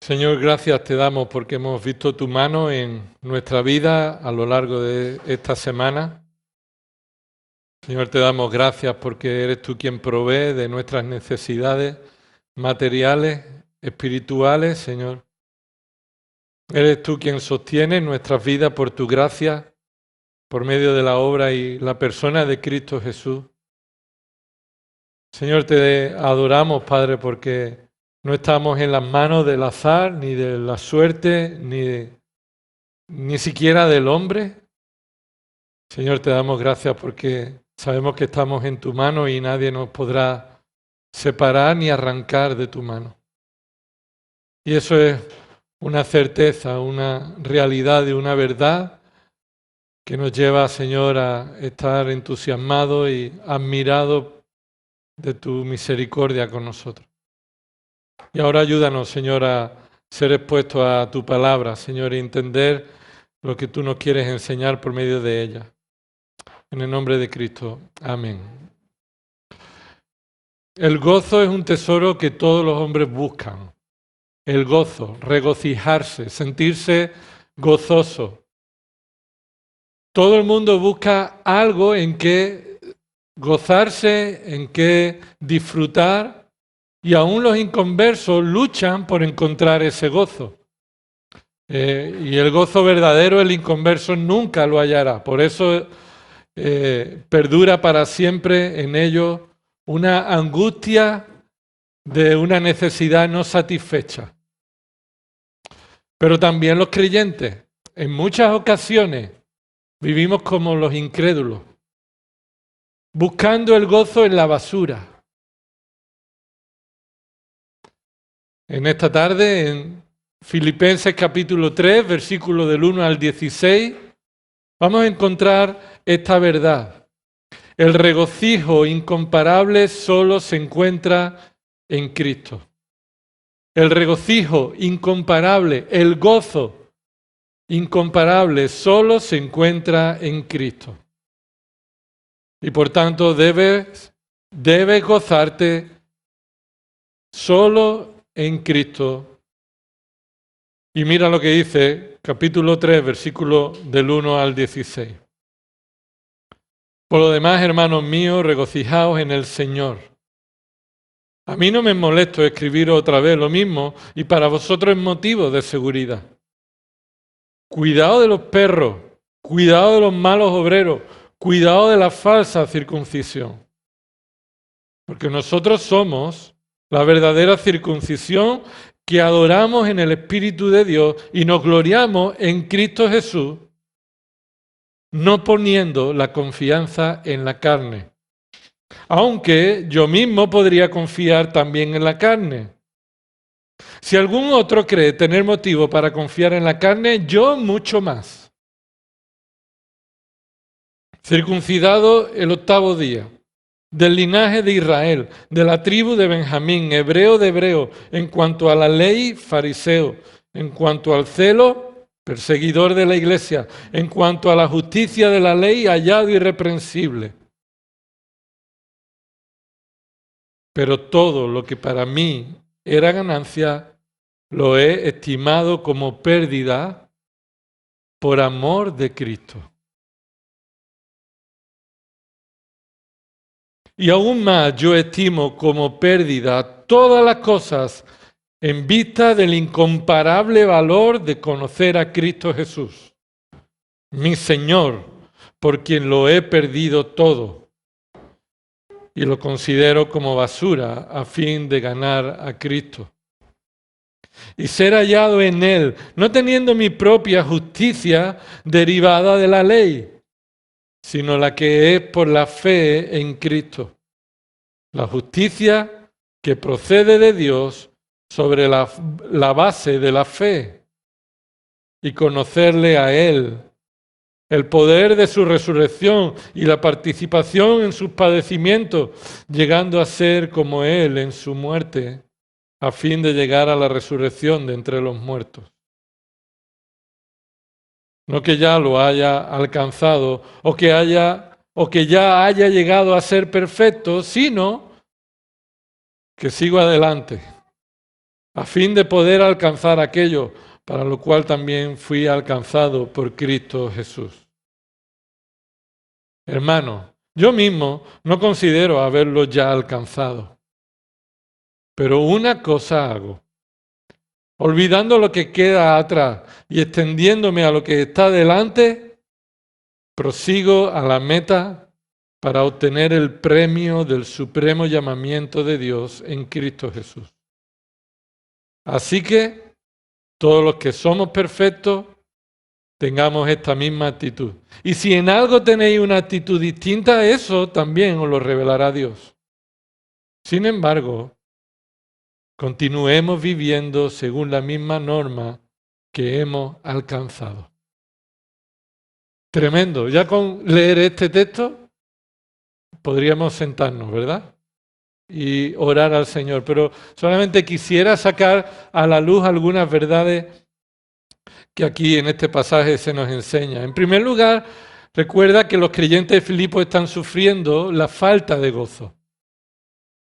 Señor, gracias te damos porque hemos visto tu mano en nuestra vida a lo largo de esta semana. Señor, te damos gracias porque eres tú quien provee de nuestras necesidades materiales, espirituales, Señor. Eres tú quien sostiene nuestras vidas por tu gracia, por medio de la obra y la persona de Cristo Jesús. Señor, te adoramos, Padre, porque no estamos en las manos del azar, ni de la suerte, ni siquiera del hombre. Señor, te damos gracias porque sabemos que estamos en tu mano y nadie nos podrá separar ni arrancar de tu mano. Y eso es una certeza, una realidad y una verdad que nos lleva, Señor, a estar entusiasmados y admirados de tu misericordia con nosotros. Y ahora ayúdanos, Señor, a ser expuestos a tu palabra, Señor, y entender lo que tú nos quieres enseñar por medio de ella. En el nombre de Cristo. Amén. El gozo es un tesoro que todos los hombres buscan. El gozo, regocijarse, sentirse gozoso. Todo el mundo busca algo en que gozarse, en que disfrutar, y aún los inconversos luchan por encontrar ese gozo. Y el gozo verdadero el inconverso nunca lo hallará. Por eso perdura para siempre en ellos una angustia de una necesidad no satisfecha. Pero también los creyentes, en muchas ocasiones, vivimos como los incrédulos, buscando el gozo en la basura. En esta tarde, en Filipenses capítulo 3, versículo del 1 al 16, vamos a encontrar esta verdad. El regocijo incomparable solo se encuentra en Cristo. El regocijo incomparable, el gozo incomparable solo se encuentra en Cristo. Y por tanto debes gozarte solo en Cristo. Y mira lo que dice capítulo 3, versículo del 1 al 16. Por lo demás, hermanos míos, regocijaos en el Señor. A mí no me molesto escribir otra vez lo mismo y para vosotros es motivo de seguridad. Cuidado de los perros, cuidado de los malos obreros, cuidado de la falsa circuncisión. Porque nosotros somos la verdadera circuncisión que adoramos en el Espíritu de Dios y nos gloriamos en Cristo Jesús, no poniendo la confianza en la carne. Aunque yo mismo podría confiar también en la carne. Si algún otro cree tener motivo para confiar en la carne, yo mucho más. Circuncidado el 8º día, del linaje de Israel, de la tribu de Benjamín, hebreo de hebreo, en cuanto a la ley, fariseo, en cuanto al celo, perseguidor de la iglesia, en cuanto a la justicia de la ley, hallado irreprensible. Pero todo lo que para mí era ganancia, lo he estimado como pérdida por amor de Cristo. Y aún más yo estimo como pérdida todas las cosas en vista del incomparable valor de conocer a Cristo Jesús, mi Señor, por quien lo he perdido todo y lo considero como basura a fin de ganar a Cristo y ser hallado en Él, no teniendo mi propia justicia derivada de la ley, sino la que es por la fe en Cristo. La justicia que procede de Dios sobre la base de la fe y conocerle a Él, el poder de su resurrección y la participación en sus padecimientos, llegando a ser como Él en su muerte, a fin de llegar a la resurrección de entre los muertos. No que ya lo haya alcanzado o que ya haya llegado a ser perfecto, sino que sigo adelante, a fin de poder alcanzar aquello para lo cual también fui alcanzado por Cristo Jesús. Hermano, yo mismo no considero haberlo ya alcanzado, pero una cosa hago, olvidando lo que queda atrás y extendiéndome a lo que está delante, prosigo a la meta para obtener el premio del supremo llamamiento de Dios en Cristo Jesús. Así que todos los que somos perfectos, tengamos esta misma actitud. Y si en algo tenéis una actitud distinta, eso también os lo revelará Dios. Sin embargo, continuemos viviendo según la misma norma que hemos alcanzado. Tremendo. Ya con leer este texto podríamos sentarnos, ¿verdad? Y orar al Señor. Pero solamente quisiera sacar a la luz algunas verdades que aquí en este pasaje se nos enseña. En primer lugar, recuerda que los creyentes de Filipo están sufriendo la falta de gozo.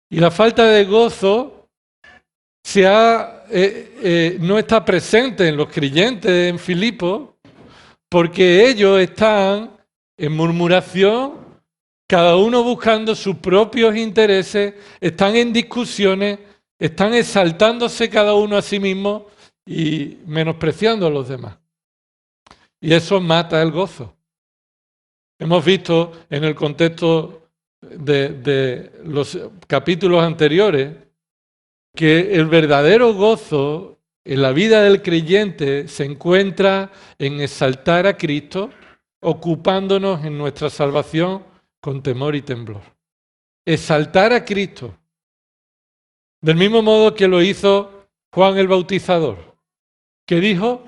Y la falta de gozo no está presente en los creyentes en Filipo porque ellos están en murmuración, cada uno buscando sus propios intereses, están en discusiones, están exaltándose cada uno a sí mismo y menospreciando a los demás. Y eso mata el gozo. Hemos visto en el contexto de los capítulos anteriores que el verdadero gozo en la vida del creyente se encuentra en exaltar a Cristo, ocupándonos en nuestra salvación con temor y temblor. Exaltar a Cristo. Del mismo modo que lo hizo Juan el Bautizador, que dijo,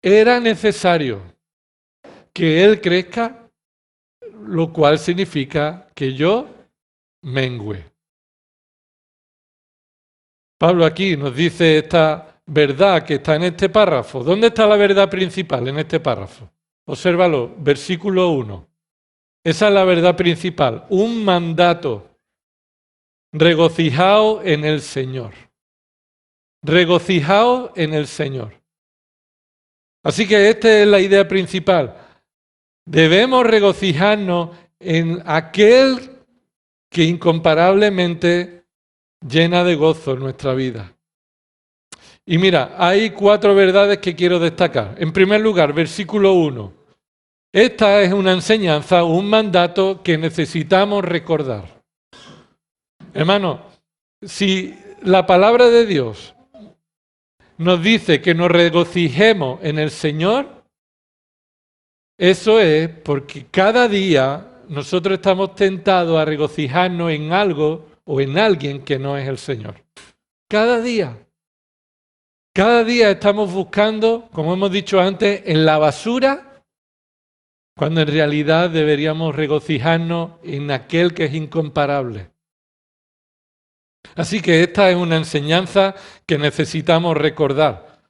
era necesario que Él crezca, lo cual significa que yo mengüe. Pablo aquí nos dice esta verdad que está en este párrafo. ¿Dónde está la verdad principal en este párrafo? Obsérvalo, versículo 1. Esa es la verdad principal, un mandato. Regocijaos en el Señor. Regocijaos en el Señor. Así que esta es la idea principal. Debemos regocijarnos en aquel que incomparablemente llena de gozo nuestra vida. Y mira, hay 4 verdades que quiero destacar. En primer lugar, versículo 1. Esta es una enseñanza, un mandato que necesitamos recordar. Hermano, si la palabra de Dios nos dice que nos regocijemos en el Señor, eso es porque cada día nosotros estamos tentados a regocijarnos en algo o en alguien que no es el Señor. Cada día. Cada día estamos buscando, como hemos dicho antes, en la basura, cuando en realidad deberíamos regocijarnos en aquel que es incomparable. Así que esta es una enseñanza que necesitamos recordar.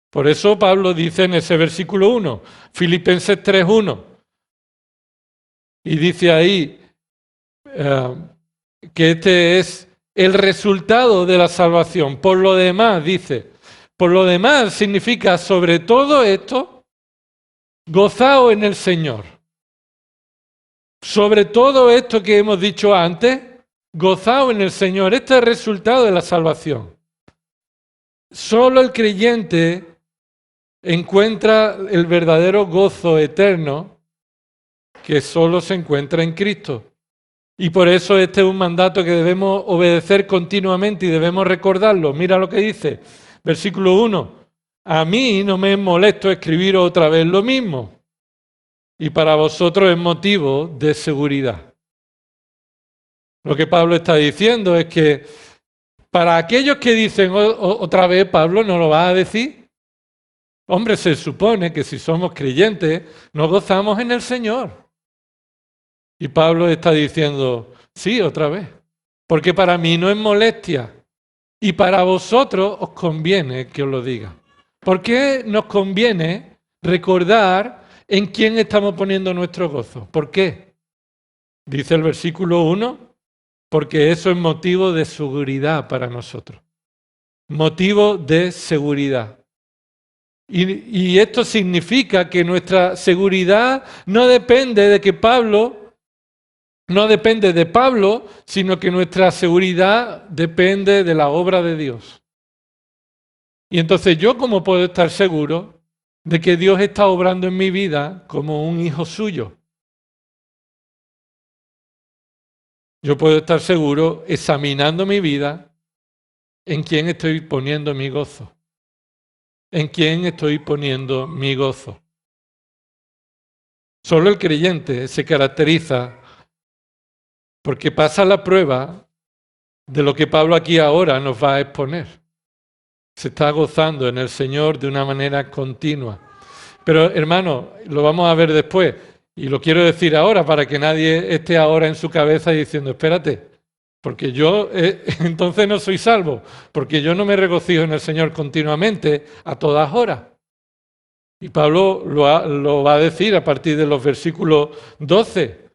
Por eso Pablo dice en ese versículo 1, Filipenses 3:1, y dice ahí que este es el resultado de la salvación. Por lo demás, dice, por lo demás significa sobre todo esto, gozaos en el Señor. Sobre todo esto que hemos dicho antes, gozaos en el Señor. Este es el resultado de la salvación. Solo el creyente encuentra el verdadero gozo eterno que solo se encuentra en Cristo. Y por eso este es un mandato que debemos obedecer continuamente y debemos recordarlo. Mira lo que dice, versículo 1. A mí no me es molesto escribir otra vez lo mismo. Y para vosotros es motivo de seguridad. Lo que Pablo está diciendo es que para aquellos que dicen otra vez, Pablo no lo va a decir. Hombre, se supone que si somos creyentes nos gozamos en el Señor. Y Pablo está diciendo, sí, otra vez. Porque para mí no es molestia. Y para vosotros os conviene que os lo diga. ¿Por qué nos conviene recordar en quién estamos poniendo nuestro gozo? ¿Por qué? Dice el versículo 1, porque eso es motivo de seguridad para nosotros. motivo de seguridad. Y esto significa que nuestra seguridad no depende de Pablo, sino que nuestra seguridad depende de la obra de Dios. Y entonces yo, ¿cómo puedo estar seguro de que Dios está obrando en mi vida como un hijo suyo? Yo puedo estar seguro examinando mi vida en quién estoy poniendo mi gozo. ¿En quién estoy poniendo mi gozo? Solo el creyente se caracteriza porque pasa la prueba de lo que Pablo aquí ahora nos va a exponer. Se está gozando en el Señor de una manera continua. Pero hermano, lo vamos a ver después, y lo quiero decir ahora para que nadie esté ahora en su cabeza diciendo, espérate, porque yo entonces no soy salvo, porque yo no me regocijo en el Señor continuamente a todas horas. Y Pablo lo va a decir a partir de los versículos 12.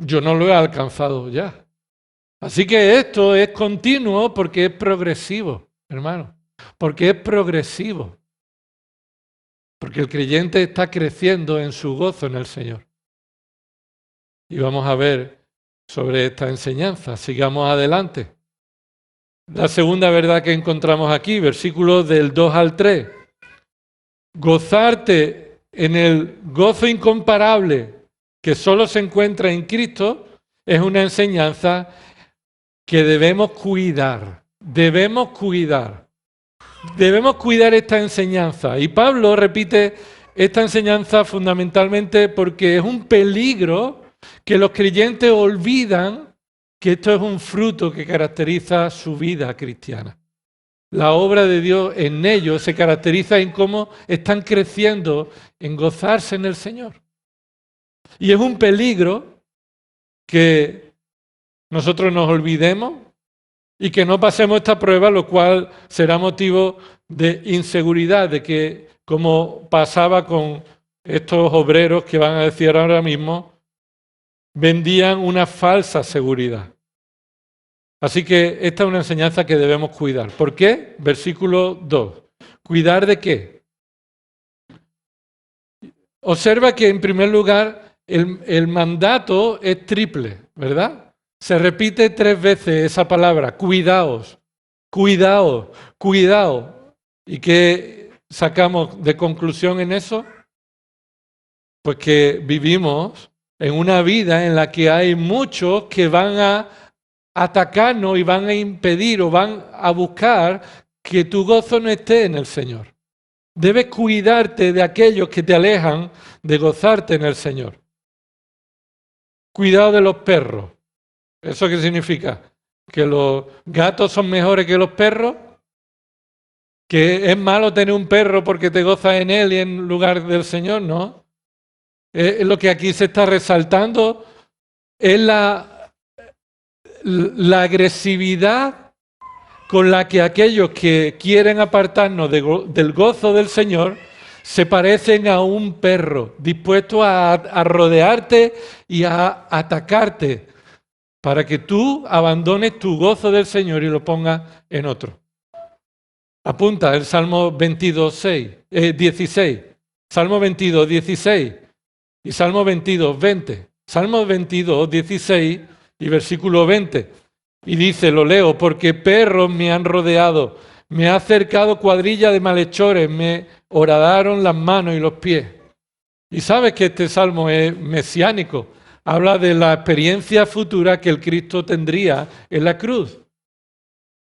Yo no lo he alcanzado ya. Así que esto es continuo porque es progresivo, hermano. Porque es progresivo. Porque el creyente está creciendo en su gozo en el Señor. Y vamos a ver sobre esta enseñanza. Sigamos adelante. La segunda verdad que encontramos aquí, versículos del 2 al 3. Gozarte en el gozo incomparable que solo se encuentra en Cristo es una enseñanza que debemos cuidar. Debemos cuidar esta enseñanza. Y Pablo repite esta enseñanza fundamentalmente porque es un peligro que los creyentes olvidan que esto es un fruto que caracteriza su vida cristiana. La obra de Dios en ellos se caracteriza en cómo están creciendo en gozarse en el Señor. Y es un peligro que nosotros nos olvidemos y que no pasemos esta prueba, lo cual será motivo de inseguridad, de que, como pasaba con estos obreros que van a decir ahora mismo, vendían una falsa seguridad. Así que esta es una enseñanza que debemos cuidar. ¿Por qué? Versículo 2. ¿Cuidar de qué? Observa que en primer lugar el mandato es triple, ¿verdad? Se repite 3 veces esa palabra, cuidaos, cuidaos, cuidaos. ¿Y qué sacamos de conclusión en eso? Pues que vivimos en una vida en la que hay muchos que van a atacarnos y van a impedir o van a buscar que tu gozo no esté en el Señor. Debes cuidarte de aquellos que te alejan de gozarte en el Señor. Cuidado de los perros. ¿Eso qué significa? ¿Que los gatos son mejores que los perros? ¿Que es malo tener un perro porque te gozas en él y en lugar del Señor? No. Lo que aquí se está resaltando es la agresividad con la que aquellos que quieren apartarnos del gozo del Señor se parecen a un perro dispuesto a rodearte y a atacarte para que tú abandones tu gozo del Señor y lo pongas en otro. Apunta el Salmo 16. Salmo 22, 16 y Salmo 22, 20. Salmo 22, 16 y versículo 20. Y dice, lo leo, porque perros me han rodeado, me ha acercado cuadrilla de malhechores, me horadaron las manos y los pies. Y sabes que este salmo es mesiánico, habla de la experiencia futura que el Cristo tendría en la cruz.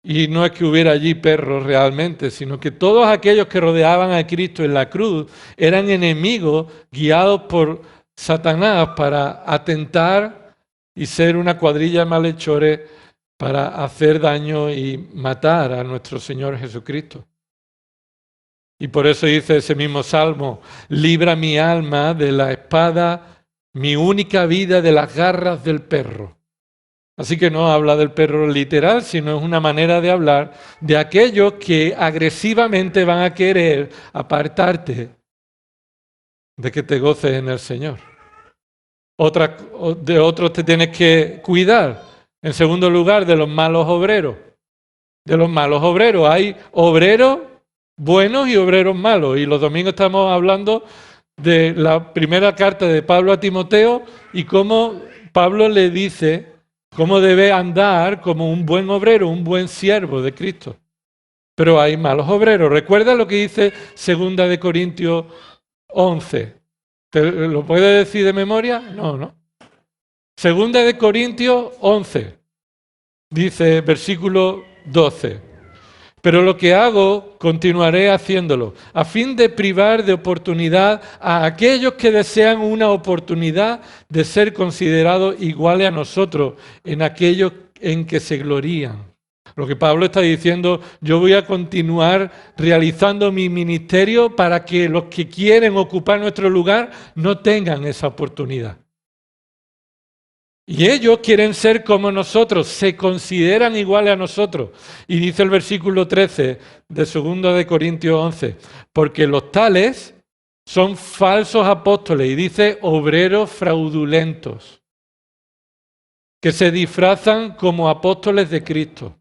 Y no es que hubiera allí perros realmente, sino que todos aquellos que rodeaban a Cristo en la cruz eran enemigos guiados por Satanás para atentar y ser una cuadrilla de malhechores para hacer daño y matar a nuestro Señor Jesucristo. Y por eso dice ese mismo salmo, libra mi alma de la espada, mi única vida de las garras del perro. Así que no habla del perro literal, sino es una manera de hablar de aquellos que agresivamente van a querer apartarte de que te goces en el Señor. De otros te tienes que cuidar. En segundo lugar, de los malos obreros. de los malos obreros. Hay obreros buenos y obreros malos. Y los domingos estamos hablando de la primera carta de Pablo a Timoteo y cómo Pablo le dice cómo debe andar como un buen obrero, un buen siervo de Cristo. Pero hay malos obreros. ¿Recuerda lo que dice 2 de Corintios 11? ¿Te lo puedes decir de memoria? No. 2 de Corintios 11, dice versículo 12. Pero lo que hago, continuaré haciéndolo, a fin de privar de oportunidad a aquellos que desean una oportunidad de ser considerados iguales a nosotros en aquellos en que se glorían. Lo que Pablo está diciendo, yo voy a continuar realizando mi ministerio para que los que quieren ocupar nuestro lugar no tengan esa oportunidad. Y ellos quieren ser como nosotros, se consideran iguales a nosotros. Y dice el versículo 13 de 2 de Corintios 11, porque los tales son falsos apóstoles, y dice obreros fraudulentos, que se disfrazan como apóstoles de Cristo.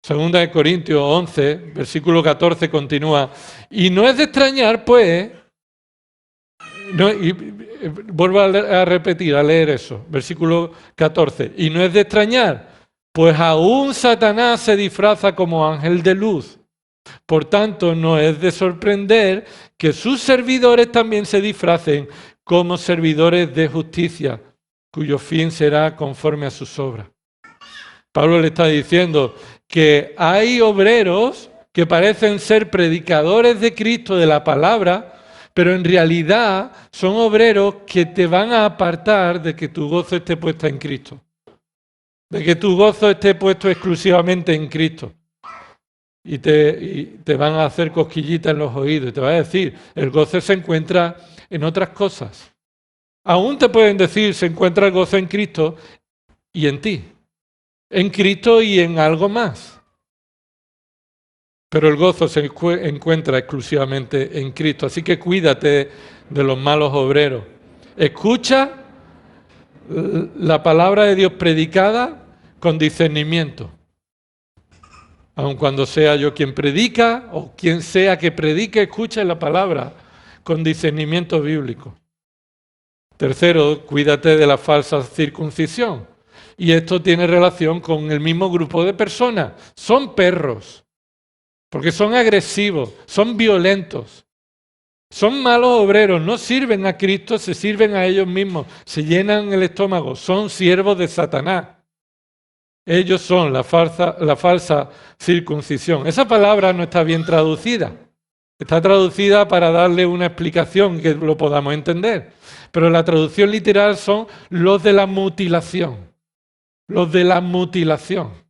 2 de Corintios 11, versículo 14 continúa, y no es de extrañar, pues, vuelvo a repetir, a leer eso, versículo 14. Y no es de extrañar, pues aún Satanás se disfraza como ángel de luz. Por tanto, no es de sorprender que sus servidores también se disfracen como servidores de justicia, cuyo fin será conforme a sus obras. Pablo le está diciendo que hay obreros que parecen ser predicadores de Cristo, de la palabra, pero en realidad son obreros que te van a apartar de que tu gozo esté puesto en Cristo. De que tu gozo esté puesto exclusivamente en Cristo. Y te van a hacer cosquillitas en los oídos. Y te van a decir, el gozo se encuentra en otras cosas. Aún te pueden decir, se encuentra el gozo en Cristo y en ti. En Cristo y en algo más. Pero el gozo se encuentra exclusivamente en Cristo. Así que cuídate de los malos obreros. Escucha la palabra de Dios predicada con discernimiento. Aun cuando sea yo quien predica o quien sea que predique, escucha la palabra con discernimiento bíblico. Tercero, cuídate de la falsa circuncisión. Y esto tiene relación con el mismo grupo de personas. Son perros. Porque son agresivos, son violentos, son malos obreros, no sirven a Cristo, se sirven a ellos mismos, se llenan el estómago, son siervos de Satanás. Ellos son la falsa circuncisión. Esa palabra no está bien traducida. Está traducida para darle una explicación que lo podamos entender. Pero la traducción literal son los de la mutilación. Los de la mutilación.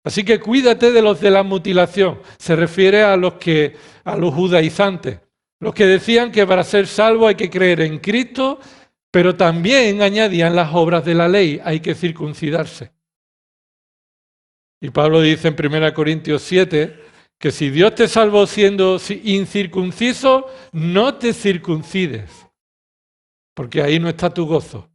Así que cuídate de los de la mutilación. Se refiere a los judaizantes, los que decían que para ser salvo hay que creer en Cristo, pero también añadían las obras de la ley, hay que circuncidarse. Y Pablo dice en 1 Corintios 7 que si Dios te salvó siendo incircunciso, no te circuncides, porque ahí no está tu gozo.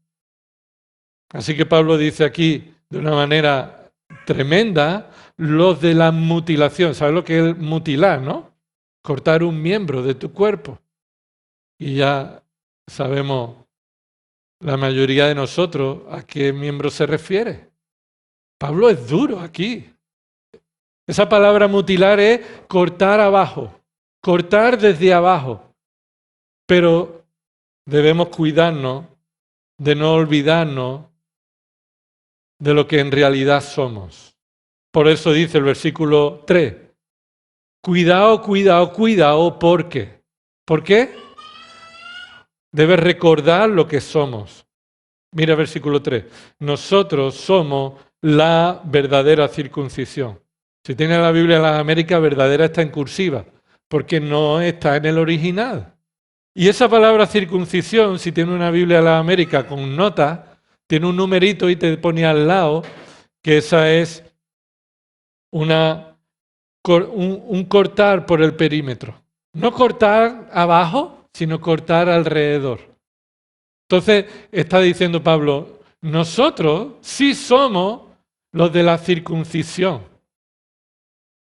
Así que Pablo dice aquí de una manera tremenda, los de la mutilación. ¿Sabes lo que es mutilar, no? Cortar un miembro de tu cuerpo. Y ya sabemos la mayoría de nosotros a qué miembro se refiere. Pablo es duro aquí. Esa palabra mutilar es cortar abajo, cortar desde abajo. Pero debemos cuidarnos de no olvidarnos de lo que en realidad somos. Por eso dice el versículo 3, cuidado, cuidado, cuidado, porque. ¿Por qué? Debes recordar lo que somos. Mira el versículo 3, nosotros somos la verdadera circuncisión. Si tienes la Biblia de las Américas, verdadera está en cursiva, porque no está en el original. Y esa palabra circuncisión, si tienes una Biblia de las Américas con notas, tiene un numerito y te pone al lado que esa es un cortar por el perímetro. No cortar abajo, sino cortar alrededor. Entonces está diciendo Pablo, nosotros sí somos los de la circuncisión.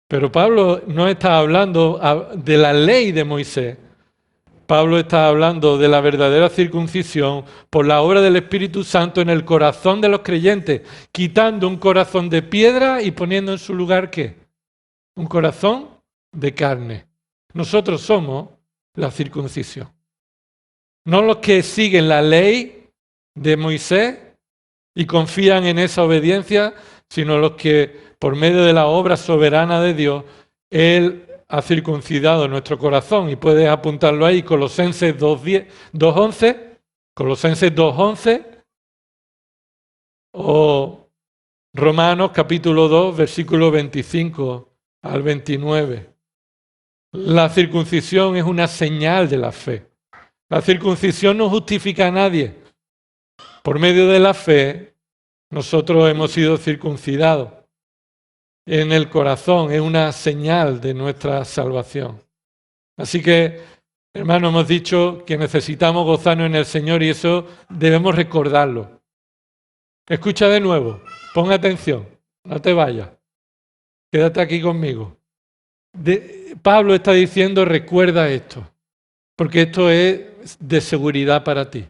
Pero Pablo no está hablando de la ley de Moisés. Pablo está hablando de la verdadera circuncisión por la obra del Espíritu Santo en el corazón de los creyentes, quitando un corazón de piedra y poniendo en su lugar, ¿qué? Un corazón de carne. Nosotros somos la circuncisión. No los que siguen la ley de Moisés y confían en esa obediencia, sino los que por medio de la obra soberana de Dios, Él ha circuncidado nuestro corazón. Y puedes apuntarlo ahí, Colosenses 2:11, Colosenses 2:11 o Romanos capítulo 2, versículo 25 al 29. La circuncisión es una señal de la fe. La circuncisión no justifica a nadie. Por medio de la fe, nosotros hemos sido circuncidados en el corazón, es una señal de nuestra salvación. Así que, hermanos, hemos dicho que necesitamos gozarnos en el Señor y eso debemos recordarlo. Escucha de nuevo, pon atención, no te vayas, quédate aquí conmigo. Pablo está diciendo, recuerda esto, porque esto es de seguridad para ti.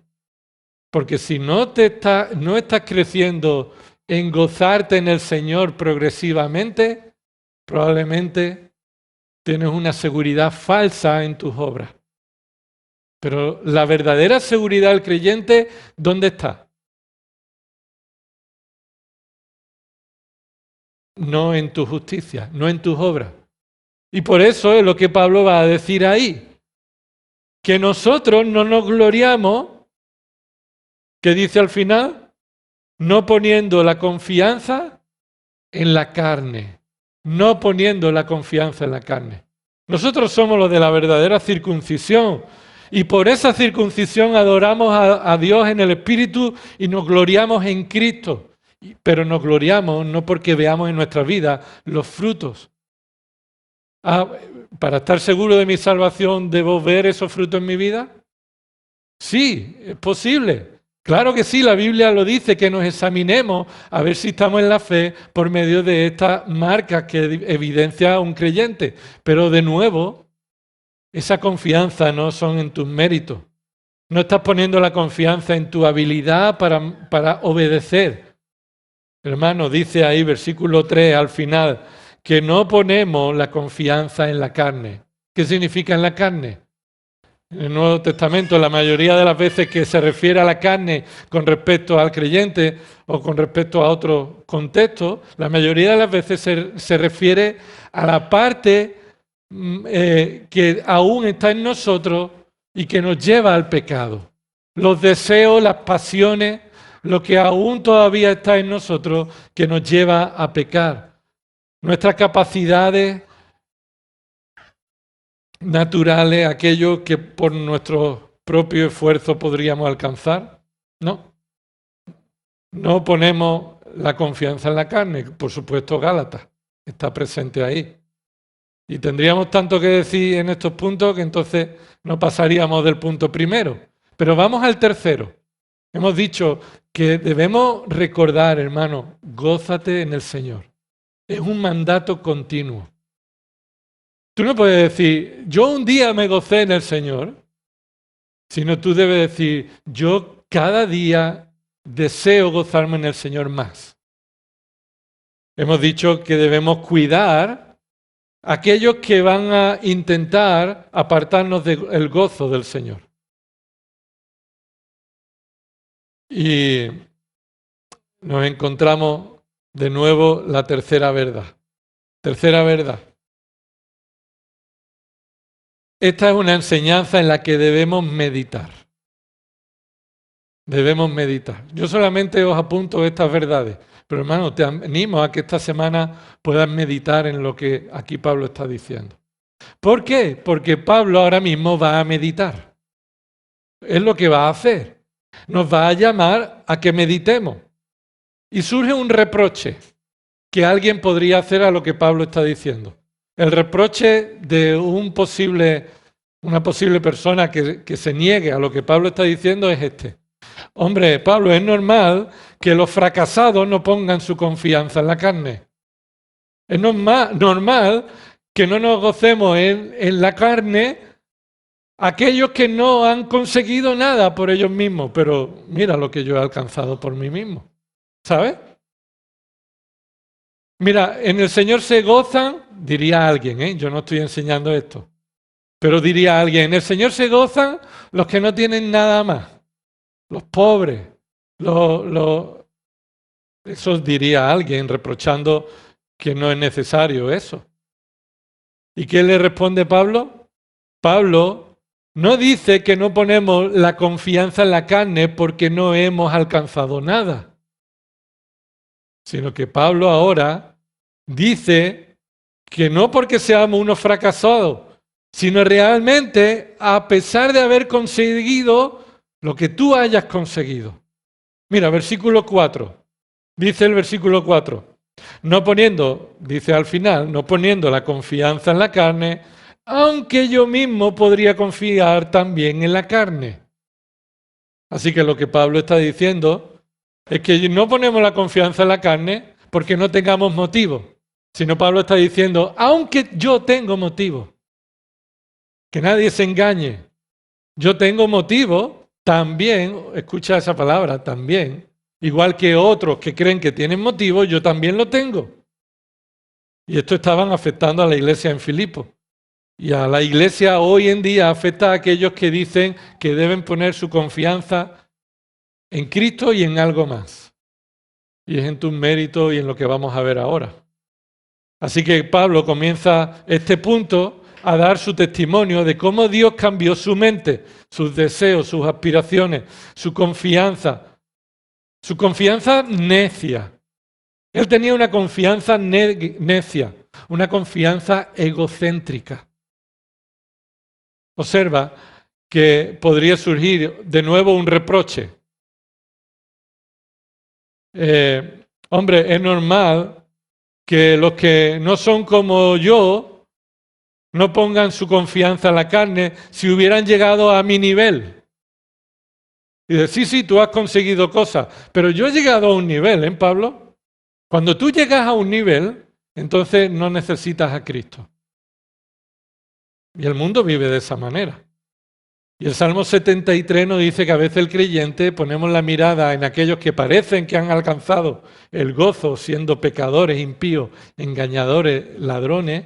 Porque si no estás creciendo en gozarte en el Señor progresivamente, probablemente tienes una seguridad falsa en tus obras. Pero la verdadera seguridad del creyente, ¿dónde está? No en tu justicia, no en tus obras. Y por eso es lo que Pablo va a decir ahí, que nosotros no nos gloriamos, que dice al final, no poniendo la confianza en la carne. No poniendo la confianza en la carne. Nosotros somos los de la verdadera circuncisión. Y por esa circuncisión adoramos a Dios en el Espíritu y nos gloriamos en Cristo. Pero nos gloriamos no porque veamos en nuestra vida los frutos. ¿Para estar seguro de mi salvación debo ver esos frutos en mi vida? Sí, es posible. Claro que sí, la Biblia lo dice, que nos examinemos a ver si estamos en la fe por medio de estas marcas que evidencia un creyente. Pero de nuevo, esa confianza no son en tus méritos. No estás poniendo la confianza en tu habilidad para obedecer. Hermano, dice ahí, versículo 3 al final, que no ponemos la confianza en la carne. ¿Qué significa en la carne? En el Nuevo Testamento, la mayoría de las veces que se refiere a la carne con respecto al creyente o con respecto a otro contexto, la mayoría de las veces se refiere a la parte que aún está en nosotros y que nos lleva al pecado. Los deseos, las pasiones, lo que aún todavía está en nosotros que nos lleva a pecar. Nuestras capacidades naturales, aquello que por nuestro propio esfuerzo podríamos alcanzar. No ponemos la confianza en la carne. Por supuesto, Gálatas está presente ahí. Y tendríamos tanto que decir en estos puntos que entonces no pasaríamos del punto primero. Pero vamos al tercero. Hemos dicho que debemos recordar, hermano, gózate en el Señor. Es un mandato continuo. Tú no puedes decir, yo un día me gocé en el Señor, sino tú debes decir, yo cada día deseo gozarme en el Señor más. Hemos dicho que debemos cuidar a aquellos que van a intentar apartarnos del gozo del Señor. Y nos encontramos de nuevo la tercera verdad. Tercera verdad. Esta es una enseñanza en la que debemos meditar. Debemos meditar. Yo solamente os apunto estas verdades, pero hermano, te animo a que esta semana puedas meditar en lo que aquí Pablo está diciendo. ¿Por qué? Porque Pablo ahora mismo va a meditar. Es lo que va a hacer. Nos va a llamar a que meditemos. Y surge un reproche que alguien podría hacer a lo que Pablo está diciendo. El reproche de una posible persona que se niegue a lo que Pablo está diciendo es este. Hombre, Pablo, es normal que los fracasados no pongan su confianza en la carne. Es normal que no nos gocemos en la carne aquellos que no han conseguido nada por ellos mismos, pero mira lo que yo he alcanzado por mí mismo, ¿sabes? Mira, en el Señor se gozan, diría alguien, yo no estoy enseñando esto, pero diría alguien, en el Señor se gozan los que no tienen nada más, los pobres, eso diría alguien reprochando que no es necesario eso. ¿Y qué le responde Pablo? Pablo no dice que no ponemos la confianza en la carne porque no hemos alcanzado nada, sino que Pablo ahora dice que no porque seamos unos fracasados, sino realmente a pesar de haber conseguido lo que tú hayas conseguido. Mira, versículo 4. Dice el versículo 4. No poniendo, dice al final, no poniendo la confianza en la carne, aunque yo mismo podría confiar también en la carne. Así que lo que Pablo está diciendo es que no ponemos la confianza en la carne porque no tengamos motivo, sino Pablo está diciendo, aunque yo tengo motivo, que nadie se engañe, yo tengo motivo también, escucha esa palabra, también, igual que otros que creen que tienen motivo, yo también lo tengo. Y esto estaban afectando a la iglesia en Filipo. Y a la iglesia hoy en día afecta a aquellos que dicen que deben poner su confianza en Cristo y en algo más. Y es en tus méritos y en lo que vamos a ver ahora. Así que Pablo comienza este punto a dar su testimonio de cómo Dios cambió su mente, sus deseos, sus aspiraciones, su confianza necia. Él tenía una confianza necia, una confianza egocéntrica. Observa que podría surgir de nuevo un reproche. Hombre, es normal que los que no son como yo no pongan su confianza en la carne si hubieran llegado a mi nivel. Y decir, sí, tú has conseguido cosas, pero yo he llegado a un nivel, Pablo? Cuando tú llegas a un nivel, entonces no necesitas a Cristo. Y el mundo vive de esa manera. Y el Salmo 73 nos dice que a veces el creyente ponemos la mirada en aquellos que parecen que han alcanzado el gozo siendo pecadores, impíos, engañadores, ladrones,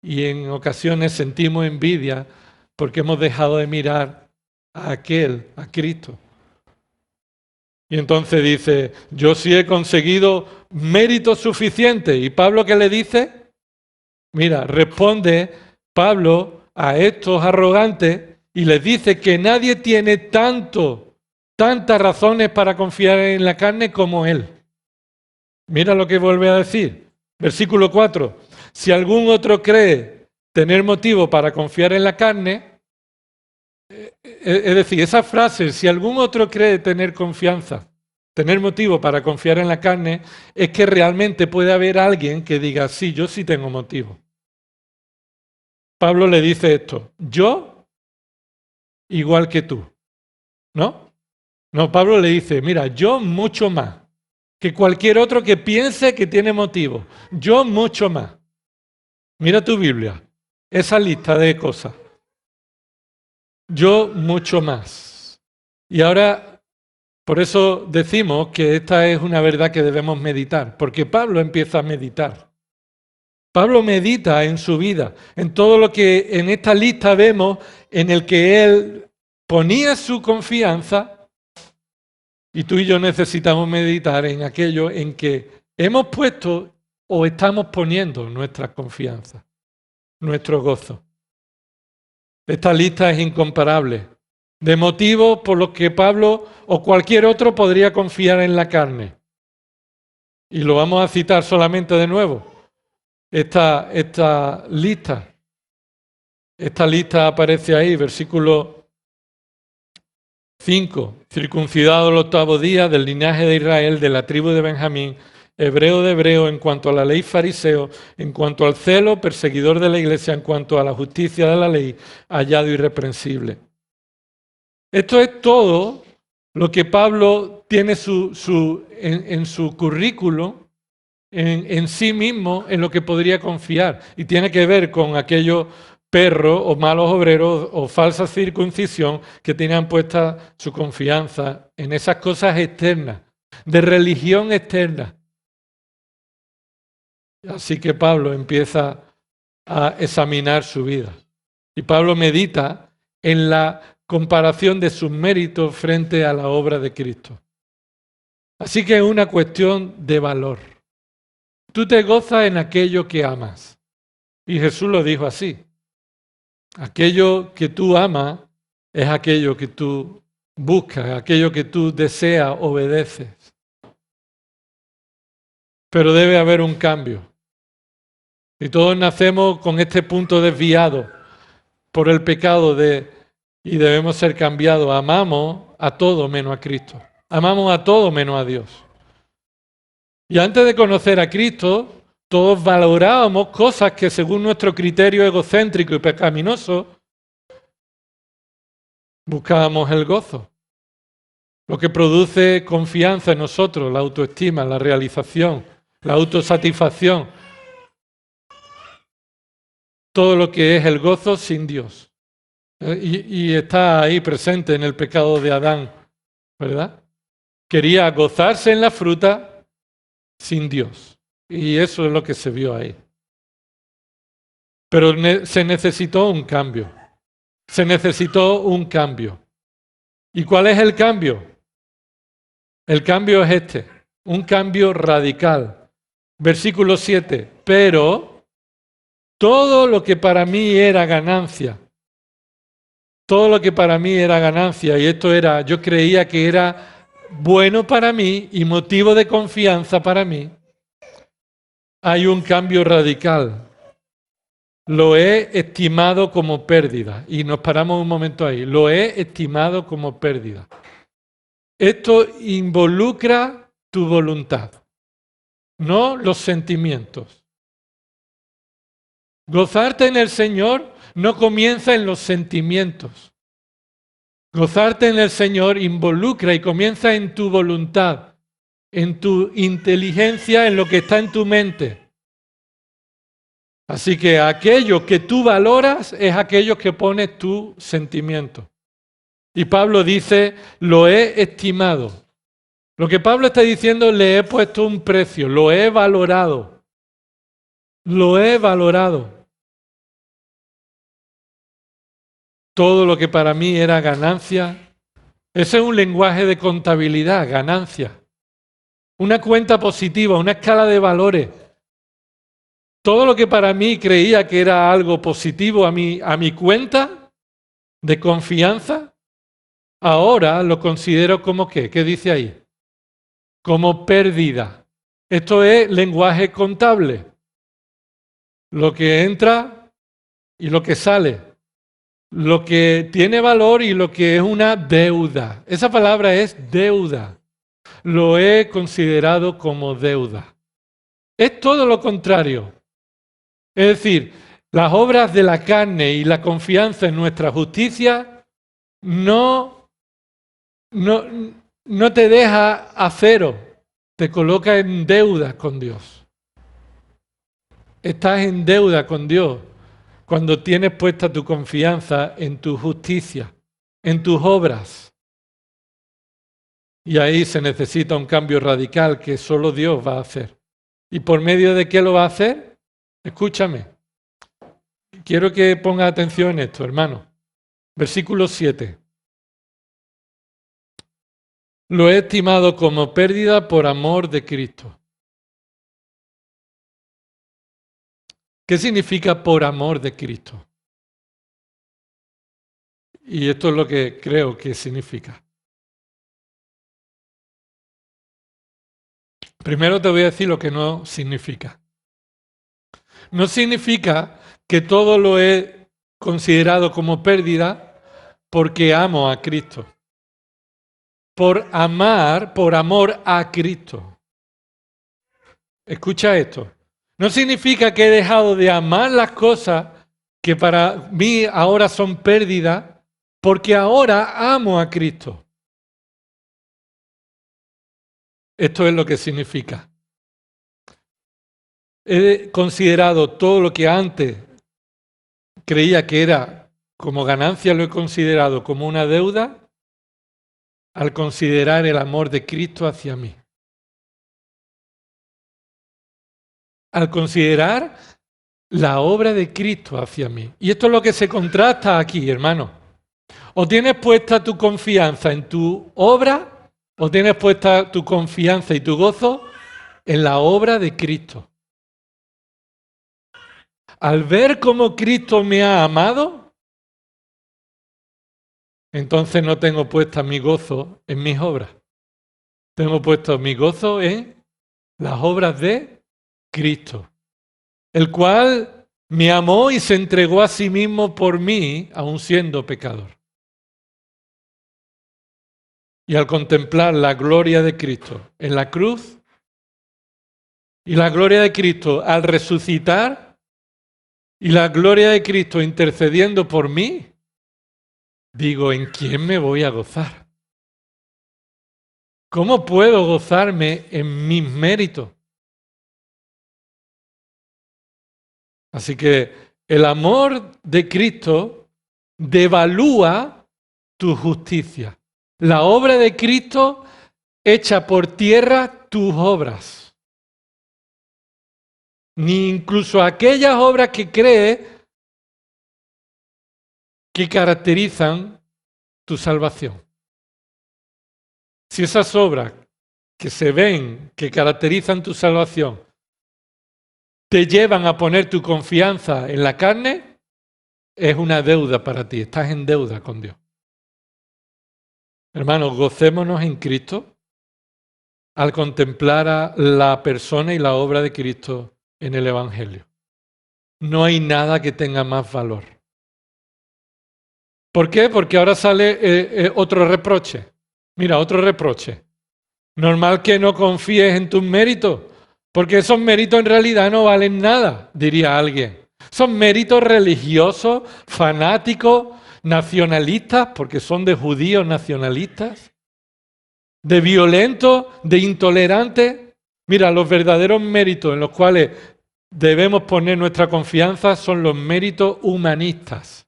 y en ocasiones sentimos envidia porque hemos dejado de mirar a aquel, a Cristo. Y entonces dice, yo sí he conseguido méritos suficientes. ¿Y Pablo qué le dice? Mira, responde Pablo a estos arrogantes y les dice que nadie tiene tantas razones para confiar en la carne como él. Mira lo que vuelve a decir. Versículo 4. Si algún otro cree tener motivo para confiar en la carne, es decir, esa frase, si algún otro cree tener confianza, tener motivo para confiar en la carne, es que realmente puede haber alguien que diga, sí, yo sí tengo motivo. Pablo le dice esto, yo igual que tú, ¿no? No, Pablo le dice, mira, yo mucho más que cualquier otro que piense que tiene motivo. Yo mucho más. Mira tu Biblia, esa lista de cosas. Yo mucho más. Y ahora, por eso decimos que esta es una verdad que debemos meditar, porque Pablo empieza a meditar. Pablo medita en su vida, en todo lo que en esta lista vemos en el que él ponía su confianza, y tú y yo necesitamos meditar en aquello en que hemos puesto o estamos poniendo nuestra confianza, nuestro gozo. Esta lista es incomparable de motivos por los que Pablo o cualquier otro podría confiar en la carne. Y lo vamos a citar solamente de nuevo. Esta lista aparece ahí, versículo 5. Circuncidado el 8º día del linaje de Israel, de la tribu de Benjamín, hebreo de hebreo en cuanto a la ley, fariseo, en cuanto al celo, perseguidor de la iglesia, en cuanto a la justicia de la ley, hallado irreprensible. Esto es todo lo que Pablo tiene en su currículo, en sí mismo, en lo que podría confiar. Y tiene que ver con aquellos perros o malos obreros o falsa circuncisión que tenían puesta su confianza en esas cosas externas, de religión externa. Así que Pablo empieza a examinar su vida. Y Pablo medita en la comparación de sus méritos frente a la obra de Cristo. Así que es una cuestión de valor. Tú te gozas en aquello que amas. Y Jesús lo dijo así. Aquello que tú amas es aquello que tú buscas, aquello que tú deseas, obedeces. Pero debe haber un cambio. Y todos nacemos con este punto desviado por el pecado y debemos ser cambiados. Amamos a todo menos a Cristo. Amamos a todo menos a Dios. Y antes de conocer a Cristo, todos valorábamos cosas que según nuestro criterio egocéntrico y pecaminoso, buscábamos el gozo. Lo que produce confianza en nosotros, la autoestima, la realización, la autosatisfacción. Todo lo que es el gozo sin Dios. Y está ahí presente en el pecado de Adán, ¿verdad? Quería gozarse en la fruta sin Dios. Y eso es lo que se vio ahí. Pero se necesitó un cambio. Se necesitó un cambio. ¿Y cuál es el cambio? El cambio es este, un cambio radical. Versículo 7. Pero todo lo que para mí era ganancia, todo lo que para mí era ganancia, y esto era, yo creía que era bueno para mí y motivo de confianza para mí, hay un cambio radical. Lo he estimado como pérdida. Y nos paramos un momento ahí. Lo he estimado como pérdida. Esto involucra tu voluntad, no los sentimientos. Gozarte en el Señor no comienza en los sentimientos. Gozarte en el Señor involucra y comienza en tu voluntad, en tu inteligencia, en lo que está en tu mente. Así que aquello que tú valoras es aquello que pones tu sentimiento. Y Pablo dice, lo he estimado. Lo que Pablo está diciendo, le he puesto un precio, lo he valorado. Lo he valorado. Todo lo que para mí era ganancia, ese es un lenguaje de contabilidad, ganancia. Una cuenta positiva, una escala de valores. Todo lo que para mí creía que era algo positivo a mi cuenta de confianza, ahora lo considero como ¿qué? ¿Qué dice ahí? Como pérdida. Esto es lenguaje contable. Lo que entra y lo que sale. Lo que tiene valor y lo que es una deuda. Esa palabra es deuda. Lo he considerado como deuda. Es todo lo contrario. Es decir, las obras de la carne y la confianza en nuestra justicia no te deja a cero, te coloca en deuda con Dios. Estás en deuda con Dios cuando tienes puesta tu confianza en tu justicia, en tus obras. Y ahí se necesita un cambio radical que solo Dios va a hacer. ¿Y por medio de qué lo va a hacer? Escúchame. Quiero que ponga atención en esto, hermano. Versículo 7. Lo he estimado como pérdida por amor de Cristo. ¿Qué significa por amor de Cristo? Y esto es lo que creo que significa. Primero te voy a decir lo que no significa. No significa que todo lo he considerado como pérdida porque amo a Cristo. Por amor a Cristo. Escucha esto. No significa que he dejado de amar las cosas que para mí ahora son pérdidas porque ahora amo a Cristo. Esto es lo que significa. He considerado todo lo que antes creía que era como ganancia, lo he considerado como una deuda al considerar el amor de Cristo hacia mí. Al considerar la obra de Cristo hacia mí. Y esto es lo que se contrasta aquí, hermano. O tienes puesta tu confianza en tu obra, o tienes puesta tu confianza y tu gozo en la obra de Cristo. Al ver cómo Cristo me ha amado, entonces no tengo puesta mi gozo en mis obras. Tengo puesto mi gozo en las obras de Cristo, el cual me amó y se entregó a sí mismo por mí, aun siendo pecador. Y al contemplar la gloria de Cristo en la cruz y la gloria de Cristo al resucitar y la gloria de Cristo intercediendo por mí, digo, ¿en quién me voy a gozar? ¿Cómo puedo gozarme en mis méritos? Así que el amor de Cristo devalúa tu justicia. La obra de Cristo echa por tierra tus obras. Ni incluso aquellas obras que crees que caracterizan tu salvación. Si esas obras que se ven, que caracterizan tu salvación, te llevan a poner tu confianza en la carne, es una deuda para ti, estás en deuda con Dios. Hermanos, gocémonos en Cristo al contemplar a la persona y la obra de Cristo en el Evangelio. No hay nada que tenga más valor. ¿Por qué? Porque ahora sale otro reproche. Mira, otro reproche. Normal que no confíes en tus méritos, porque esos méritos en realidad no valen nada, diría alguien. Son méritos religiosos, fanáticos, nacionalistas, porque son de judíos nacionalistas, de violentos, de intolerantes. Mira, los verdaderos méritos en los cuales debemos poner nuestra confianza son los méritos humanistas.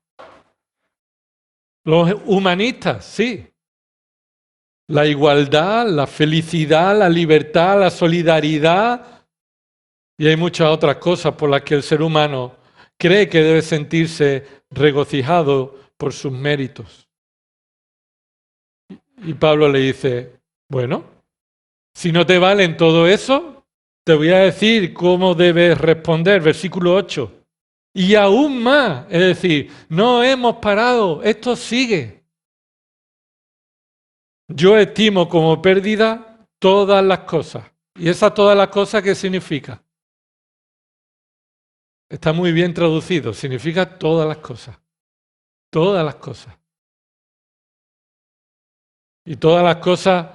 Los humanistas, sí. La igualdad, la felicidad, la libertad, la solidaridad y hay muchas otras cosas por las que el ser humano cree que debe sentirse regocijado por sus méritos. Y Pablo le dice, bueno, si no te valen todo eso, te voy a decir cómo debes responder. Versículo 8. Y aún más, es decir, no hemos parado, esto sigue. Yo estimo como pérdida todas las cosas. ¿Y esas todas las cosas qué significa? Está muy bien traducido, significa todas las cosas. Todas las cosas. Y todas las cosas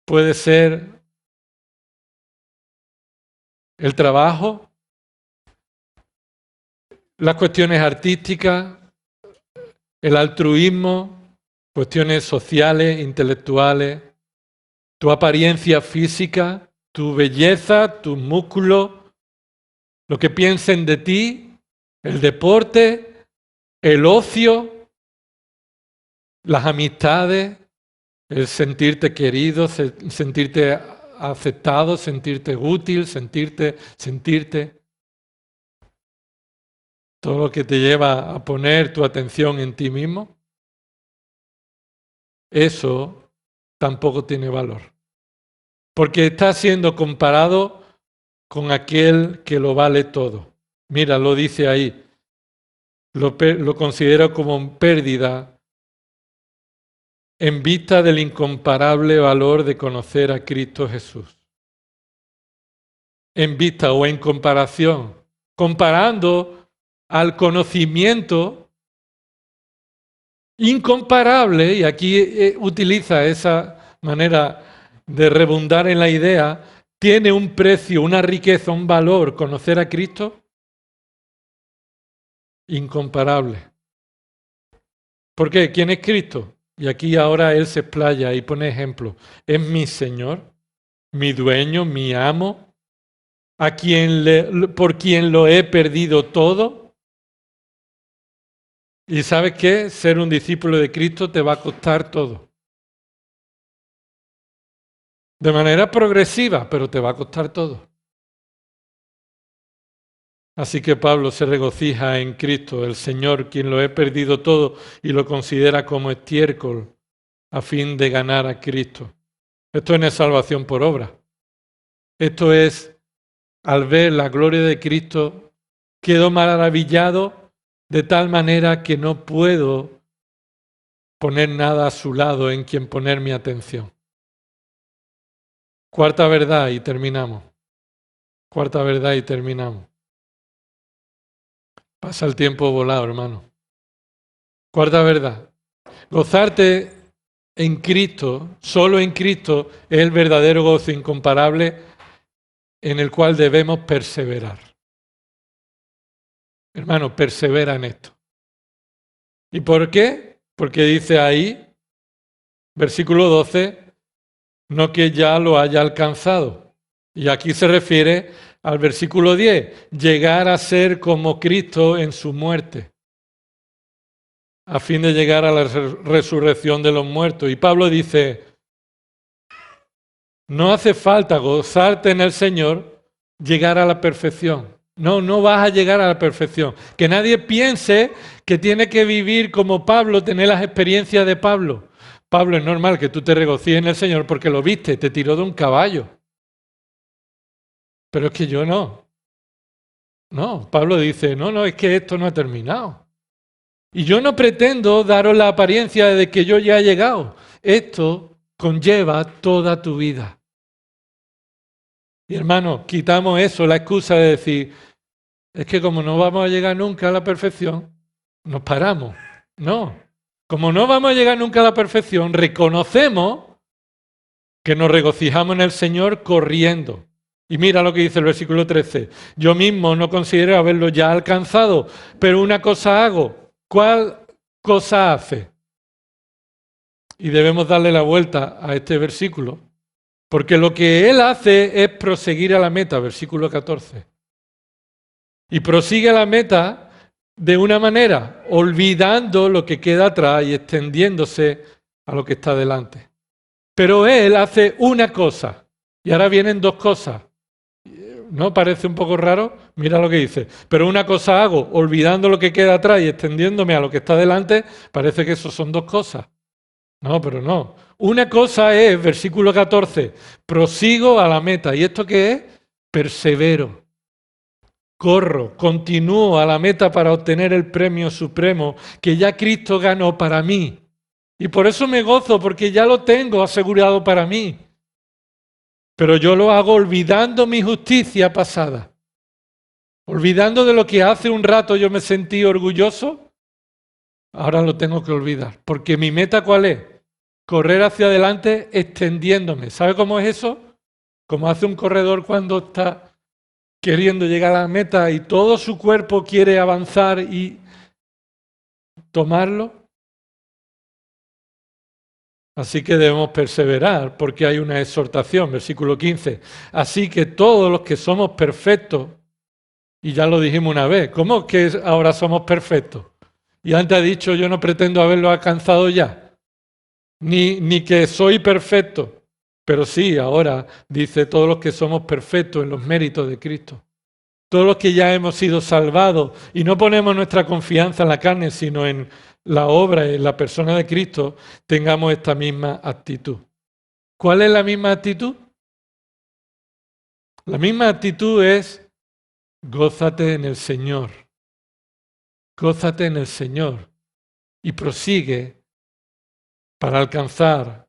puede ser el trabajo, las cuestiones artísticas, el altruismo, cuestiones sociales, intelectuales, tu apariencia física, tu belleza, tus músculos, lo que piensen de ti, el deporte, el ocio, las amistades, el sentirte querido, sentirte aceptado, sentirte útil, sentirte. Todo lo que te lleva a poner tu atención en ti mismo, eso tampoco tiene valor. Porque está siendo comparado con aquel que lo vale todo. Mira, lo dice ahí. Lo considero como pérdida en vista del incomparable valor de conocer a Cristo Jesús. En vista o en comparación, comparando al conocimiento incomparable, y aquí utiliza esa manera de redundar en la idea, tiene un precio, una riqueza, un valor, conocer a Cristo, incomparable. ¿Por qué? ¿Quién es Cristo? Y aquí ahora Él se explaya y pone ejemplo. Es mi Señor, mi dueño, mi amo, por quien lo he perdido todo. ¿Y sabes qué? Ser un discípulo de Cristo te va a costar todo. De manera progresiva, pero te va a costar todo. Así que Pablo se regocija en Cristo, el Señor, quien lo he perdido todo y lo considera como estiércol a fin de ganar a Cristo. Esto no es salvación por obra. Esto es, al ver la gloria de Cristo, quedo maravillado de tal manera que no puedo poner nada a su lado en quien poner mi atención. Cuarta verdad y terminamos. Cuarta verdad y terminamos. Pasa el tiempo volado, hermano. Cuarta verdad. Gozarte en Cristo, solo en Cristo, es el verdadero gozo incomparable en el cual debemos perseverar. Hermano, persevera en esto. ¿Y por qué? Porque dice ahí, versículo 12, no que ya lo haya alcanzado. Y aquí se refiere al versículo 10, llegar a ser como Cristo en su muerte, a fin de llegar a la resurrección de los muertos. Y Pablo dice, no hace falta gozarte en el Señor, llegar a la perfección. No vas a llegar a la perfección. Que nadie piense que tiene que vivir como Pablo, tener las experiencias de Pablo. Pablo, es normal que tú te regocijes en el Señor porque lo viste, te tiró de un caballo. Pero es que yo no. No, Pablo dice, no, es que esto no ha terminado. Y yo no pretendo daros la apariencia de que yo ya he llegado. Esto conlleva toda tu vida. Y hermano, quitamos eso, la excusa de decir, es que como no vamos a llegar nunca a la perfección, nos paramos. No, como no vamos a llegar nunca a la perfección, reconocemos que nos regocijamos en el Señor corriendo. Y mira lo que dice el versículo 13. Yo mismo no considero haberlo ya alcanzado, pero una cosa hago. ¿Cuál cosa hace? Y debemos darle la vuelta a este versículo, porque lo que él hace es proseguir a la meta, versículo 14. Y prosigue a la meta de una manera, olvidando lo que queda atrás y extendiéndose a lo que está delante. Pero él hace una cosa, y ahora vienen dos cosas. ¿No parece un poco raro? Mira lo que dice. Pero una cosa hago, olvidando lo que queda atrás y extendiéndome a lo que está delante, parece que eso son dos cosas. No, pero no. Una cosa es, versículo 14, prosigo a la meta. ¿Y esto qué es? Persevero. Corro, continúo a la meta para obtener el premio supremo que ya Cristo ganó para mí. Y por eso me gozo, porque ya lo tengo asegurado para mí. Pero yo lo hago olvidando mi justicia pasada. Olvidando de lo que hace un rato yo me sentí orgulloso, ahora lo tengo que olvidar. Porque mi meta, ¿cuál es? Correr hacia adelante extendiéndome. ¿Sabe cómo es eso? Como hace un corredor cuando está queriendo llegar a la meta y todo su cuerpo quiere avanzar y tomarlo. Así que debemos perseverar porque hay una exhortación, versículo 15. Así que todos los que somos perfectos, y ya lo dijimos una vez, ¿cómo que ahora somos perfectos? Y antes ha dicho, yo no pretendo haberlo alcanzado ya, ni que soy perfecto, pero sí, ahora dice todos los que somos perfectos en los méritos de Cristo. Todos los que ya hemos sido salvados y no ponemos nuestra confianza en la carne, sino en la obra y en la persona de Cristo, tengamos esta misma actitud. ¿Cuál es la misma actitud? La misma actitud es gózate en el Señor. Gózate en el Señor y prosigue para alcanzar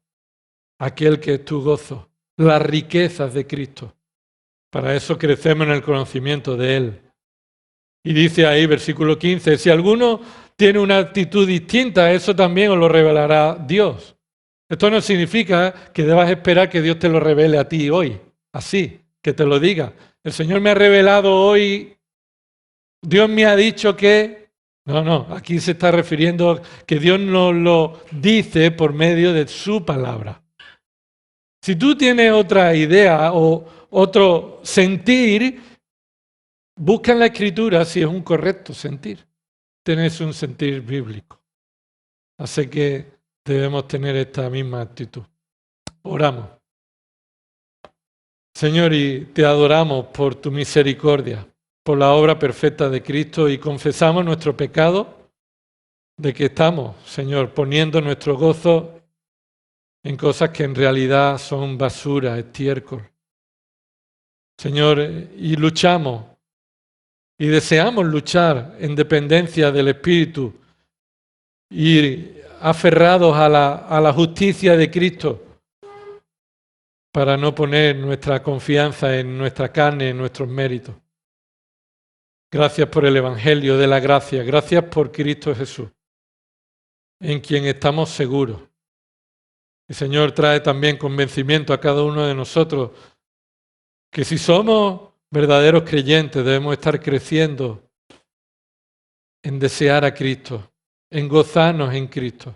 aquel que es tu gozo, las riquezas de Cristo. Para eso crecemos en el conocimiento de Él. Y dice ahí, versículo 15, si alguno tiene una actitud distinta, eso también os lo revelará Dios. Esto no significa que debas esperar que Dios te lo revele a ti hoy, así, que te lo diga. El Señor me ha revelado hoy, Dios me ha dicho que... No, aquí se está refiriendo que Dios nos lo dice por medio de su palabra. Si tú tienes otra idea o otro sentir, busca en la Escritura si es un correcto sentir. Tenés un sentir bíblico. Así que debemos tener esta misma actitud. Oramos. Señor, y te adoramos por tu misericordia, por la obra perfecta de Cristo, y confesamos nuestro pecado de que estamos, Señor, poniendo nuestro gozo en cosas que en realidad son basura, estiércol. Señor, y luchamos y deseamos luchar en dependencia del Espíritu y aferrados a la justicia de Cristo para no poner nuestra confianza en nuestra carne, en nuestros méritos. Gracias por el Evangelio de la gracia, gracias por Cristo Jesús, en quien estamos seguros. Y Señor, trae también convencimiento a cada uno de nosotros que si somos verdaderos creyentes debemos estar creciendo en desear a Cristo, en gozarnos en Cristo,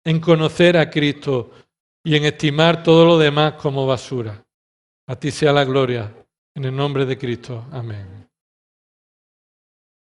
en conocer a Cristo y en estimar todo lo demás como basura. A ti sea la gloria, en el nombre de Cristo. Amén.